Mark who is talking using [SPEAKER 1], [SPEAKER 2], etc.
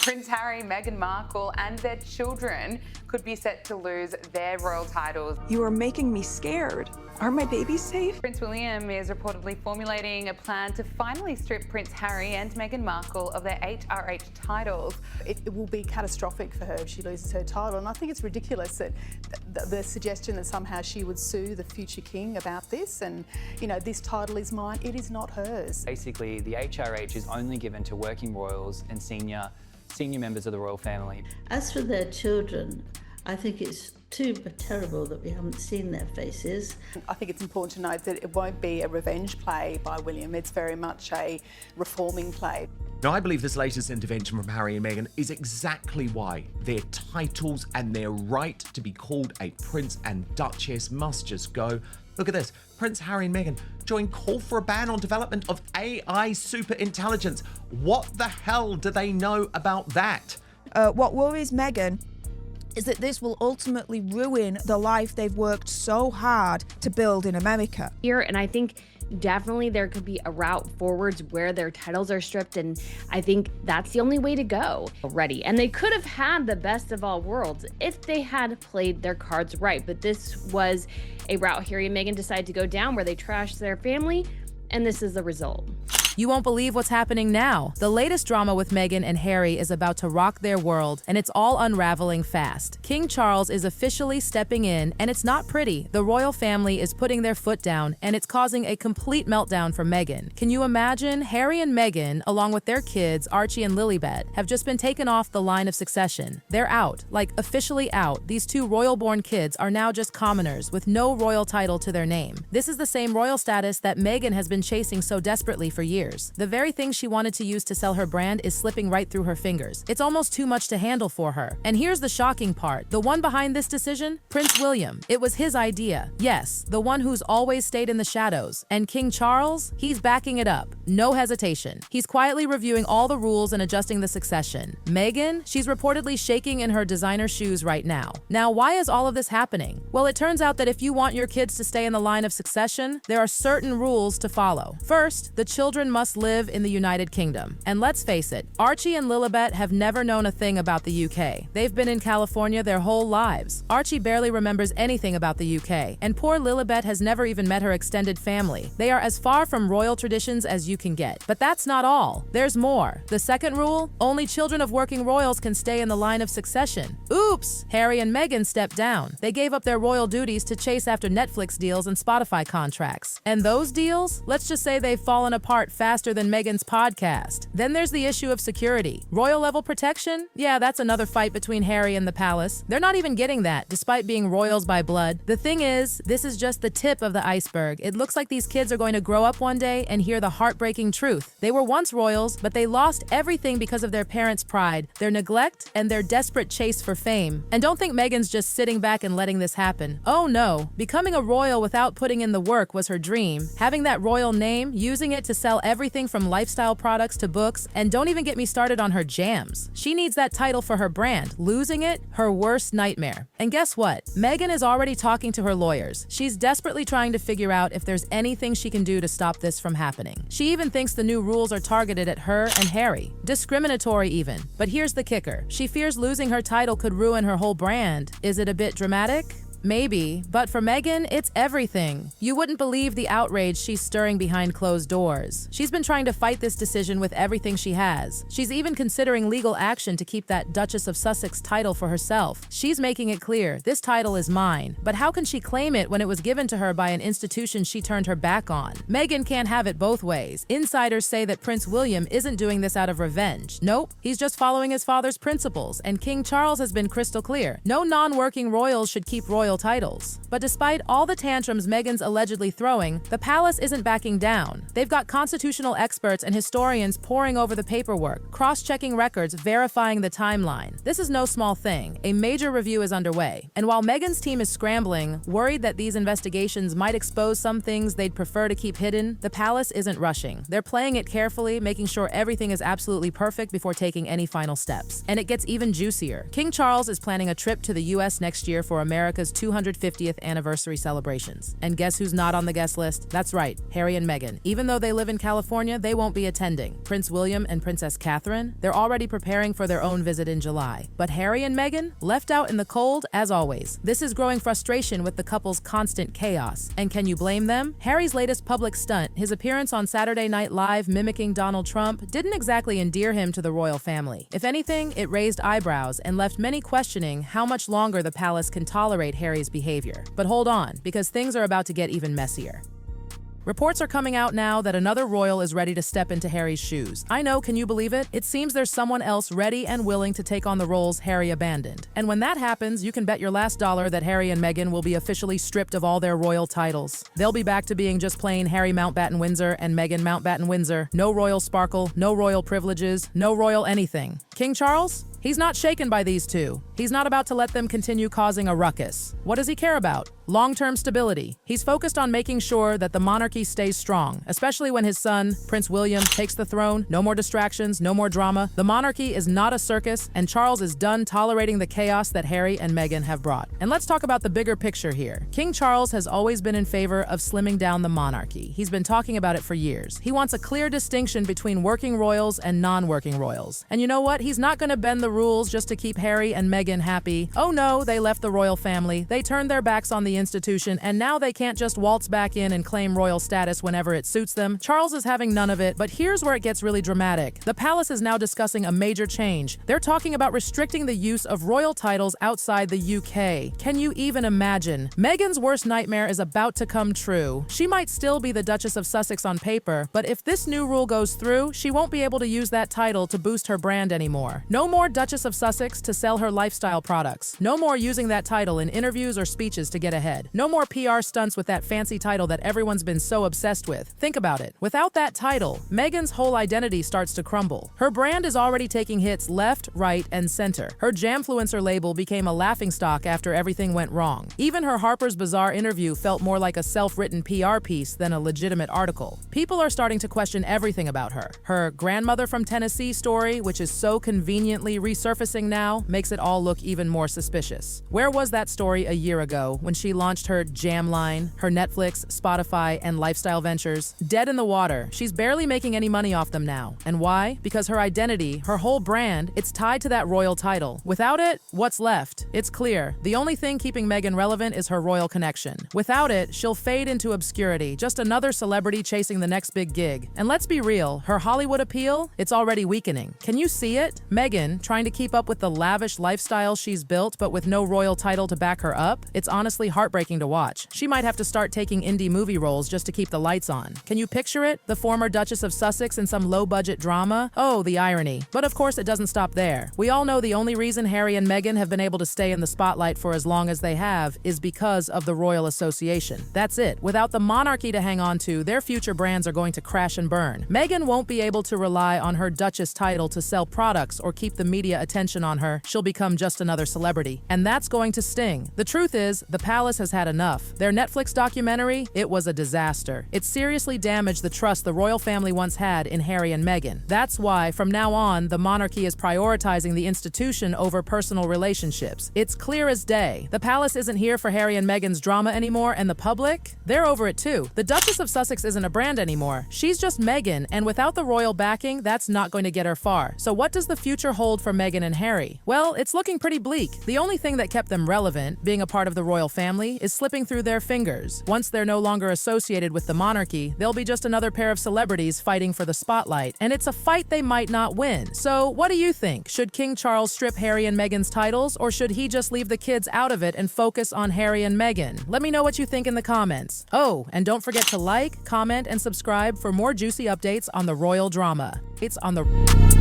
[SPEAKER 1] Prince Harry, Meghan Markle and their children could be set to lose their royal titles.
[SPEAKER 2] You are making me scared. Are my babies safe?
[SPEAKER 1] Prince William is reportedly formulating a plan to finally strip Prince Harry and Meghan Markle of their HRH titles.
[SPEAKER 3] It will be catastrophic for her if she loses her title, and I think it's ridiculous that the suggestion that somehow she would sue the future king about this, and you know, this title is mine. It is not hers.
[SPEAKER 4] Basically, the HRH is only given to working royals and senior members of the royal family.
[SPEAKER 5] As for their children, I think it's too terrible that we haven't seen their faces.
[SPEAKER 3] I think it's important to note that it won't be a revenge play by William. It's very much a reforming play.
[SPEAKER 6] Now, I believe this latest intervention from Harry and Meghan is exactly why their titles and their right to be called a prince and duchess must just go. Look at this. Prince Harry and Meghan join call for a ban on development of AI superintelligence. What the hell do they know about that?
[SPEAKER 7] What worries Meghan is that this will ultimately ruin the life they've worked so hard to build in America.
[SPEAKER 8] And I think definitely there could be a route forwards where their titles are stripped, and I think that's the only way to go already. And they could have had the best of all worlds if they had played their cards right, but this was a route Harry and Meghan decided to go down where they trashed their family, and this is the result.
[SPEAKER 9] You won't believe what's happening now. The latest drama with Meghan and Harry is about to rock their world, and it's all unraveling fast. King Charles is officially stepping in, and it's not pretty. The royal family is putting their foot down, and it's causing a complete meltdown for Meghan. Can you imagine? Harry and Meghan, along with their kids, Archie and Lilibet, have just been taken off the line of succession. They're out, like officially out. These two royal-born kids are now just commoners with no royal title to their name. This is the same royal status that Meghan has been chasing so desperately for years. The very thing she wanted to use to sell her brand is slipping right through her fingers. It's almost too much to handle for her. And here's the shocking part. The one behind this decision? Prince William. It was his idea. Yes, the one who's always stayed in the shadows. And King Charles? He's backing it up. No hesitation. He's quietly reviewing all the rules and adjusting the succession. Meghan? She's reportedly shaking in her designer shoes right now. Now, why is all of this happening? Well, it turns out that if you want your kids to stay in the line of succession, there are certain rules to follow. First, the children must live in the United Kingdom. And let's face it, Archie and Lilibet have never known a thing about the UK. They've been in California their whole lives. Archie barely remembers anything about the UK, and poor Lilibet has never even met her extended family. They are as far from royal traditions as you can get. But that's not all. There's more. The second rule? Only children of working royals can stay in the line of succession. Oops! Harry and Meghan stepped down. They gave up their royal duties to chase after Netflix deals and Spotify contracts. And those deals? Let's just say they've fallen apart faster than Meghan's podcast. Then there's the issue of security. Royal level protection? Yeah, that's another fight between Harry and the palace. They're not even getting that, despite being royals by blood. The thing is, this is just the tip of the iceberg. It looks like these kids are going to grow up one day and hear the heartbreaking truth. They were once royals, but they lost everything because of their parents' pride, their neglect, and their desperate chase for fame. And don't think Meghan's just sitting back and letting this happen. Oh no, becoming a royal without putting in the work was her dream. Having that royal name, using it to sell everything from lifestyle products to books, and don't even get me started on her jams. She needs that title for her brand. Losing it, her worst nightmare. And guess what? Meghan is already talking to her lawyers. She's desperately trying to figure out if there's anything she can do to stop this from happening. She even thinks the new rules are targeted at her and Harry. Discriminatory even. But here's the kicker. She fears losing her title could ruin her whole brand. Is it a bit dramatic? Maybe, but for Meghan, it's everything. You wouldn't believe the outrage she's stirring behind closed doors. She's been trying to fight this decision with everything she has. She's even considering legal action to keep that Duchess of Sussex title for herself. She's making it clear, this title is mine. But how can she claim it when it was given to her by an institution she turned her back on? Meghan can't have it both ways. Insiders say that Prince William isn't doing this out of revenge. Nope, he's just following his father's principles, and King Charles has been crystal clear. No non-working royals should keep royal titles. But despite all the tantrums Meghan's allegedly throwing, the palace isn't backing down. They've got constitutional experts and historians poring over the paperwork, cross-checking records, verifying the timeline. This is no small thing. A major review is underway. And while Meghan's team is scrambling, worried that these investigations might expose some things they'd prefer to keep hidden, the palace isn't rushing. They're playing it carefully, making sure everything is absolutely perfect before taking any final steps. And it gets even juicier. King Charles is planning a trip to the US next year for America's 250th anniversary celebrations. And guess who's not on the guest list? That's right, Harry and Meghan. Even though they live in California, they won't be attending. Prince William and Princess Catherine, they're already preparing for their own visit in July. But Harry and Meghan, left out in the cold as always. This is growing frustration with the couple's constant chaos. And can you blame them? Harry's latest public stunt, his appearance on Saturday Night Live mimicking Donald Trump, didn't exactly endear him to the royal family. If anything, it raised eyebrows and left many questioning how much longer the palace can tolerate Harry's behavior. But hold on, because things are about to get even messier. Reports are coming out now that another royal is ready to step into Harry's shoes. I know, can you believe it? It seems there's someone else ready and willing to take on the roles Harry abandoned. And when that happens, you can bet your last dollar that Harry and Meghan will be officially stripped of all their royal titles. They'll be back to being just plain Harry Mountbatten Windsor and Meghan Mountbatten Windsor. No royal sparkle, no royal privileges, no royal anything. King Charles? He's not shaken by these two. He's not about to let them continue causing a ruckus. What does he care about? Long-term stability. He's focused on making sure that the monarchy stays strong, especially when his son, Prince William, takes the throne. No more distractions, no more drama. The monarchy is not a circus, and Charles is done tolerating the chaos that Harry and Meghan have brought. And let's talk about the bigger picture here. King Charles has always been in favor of slimming down the monarchy. He's been talking about it for years. He wants a clear distinction between working royals and non-working royals. And you know what? He's not going to bend the rules just to keep Harry and Meghan happy. Oh no, they left the royal family. They turned their backs on the institution, and now they can't just waltz back in and claim royal status whenever it suits them. Charles is having none of it, but here's where it gets really dramatic. The palace is now discussing a major change. They're talking about restricting the use of royal titles outside the UK. Can you even imagine? Meghan's worst nightmare is about to come true. She might still be the Duchess of Sussex on paper, but if this new rule goes through, she won't be able to use that title to boost her brand anymore. No more Duchess of Sussex to sell her lifestyle products. No more using that title in interviews or speeches to get ahead. No more PR stunts with that fancy title that everyone's been so obsessed with. Think about it. Without that title, Meghan's whole identity starts to crumble. Her brand is already taking hits left, right, and center. Her Jamfluencer label became a laughingstock after everything went wrong. Even her Harper's Bazaar interview felt more like a self-written PR piece than a legitimate article. People are starting to question everything about her. Her grandmother from Tennessee story, which is so conveniently resurfacing now, makes it all look even more suspicious. Where was that story a year ago when she launched her Jam line, her Netflix, Spotify, and lifestyle ventures? Dead in the water. She's barely making any money off them now. And why? Because her identity, her whole brand, it's tied to that royal title. Without it, what's left? It's clear. The only thing keeping Meghan relevant is her royal connection. Without it, she'll fade into obscurity, just another celebrity chasing the next big gig. And let's be real, her Hollywood appeal, it's already weakening. Can you see it? Meghan, trying to keep up with the lavish lifestyle she's built, but with no royal title to back her up? It's honestly heartbreaking to watch. She might have to start taking indie movie roles just to keep the lights on. Can you picture it? The former Duchess of Sussex in some low-budget drama? Oh, the irony. But of course it doesn't stop there. We all know the only reason Harry and Meghan have been able to stay in the spotlight for as long as they have is because of the royal association. That's it. Without the monarchy to hang on to, their future brands are going to crash and burn. Meghan won't be able to rely on her Duchess title to sell products or keep the media attention on her. She'll become just another celebrity. And that's going to sting. The truth is, the palace has had enough. Their Netflix documentary, it was a disaster. It seriously damaged the trust the royal family once had in Harry and Meghan. That's why, from now on, the monarchy is prioritizing the institution over personal relationships. It's clear as day. The palace isn't here for Harry and Meghan's drama anymore, and the public, they're over it too. The Duchess of Sussex isn't a brand anymore. She's just Meghan, and without the royal backing, that's not going to get her far. So what does the future hold for Meghan and Harry? Well, it's looking pretty bleak. The only thing that kept them relevant, being a part of the royal family, is slipping through their fingers. Once they're no longer associated with the monarchy, they'll be just another pair of celebrities fighting for the spotlight, and it's a fight they might not win. So what do you think? Should King Charles strip Harry and Meghan's titles, or should he just leave the kids out of it and focus on Harry and Meghan? Let me know what you think in the comments. Oh, and don't forget to like, comment, and subscribe for more juicy updates on the royal drama. It's on the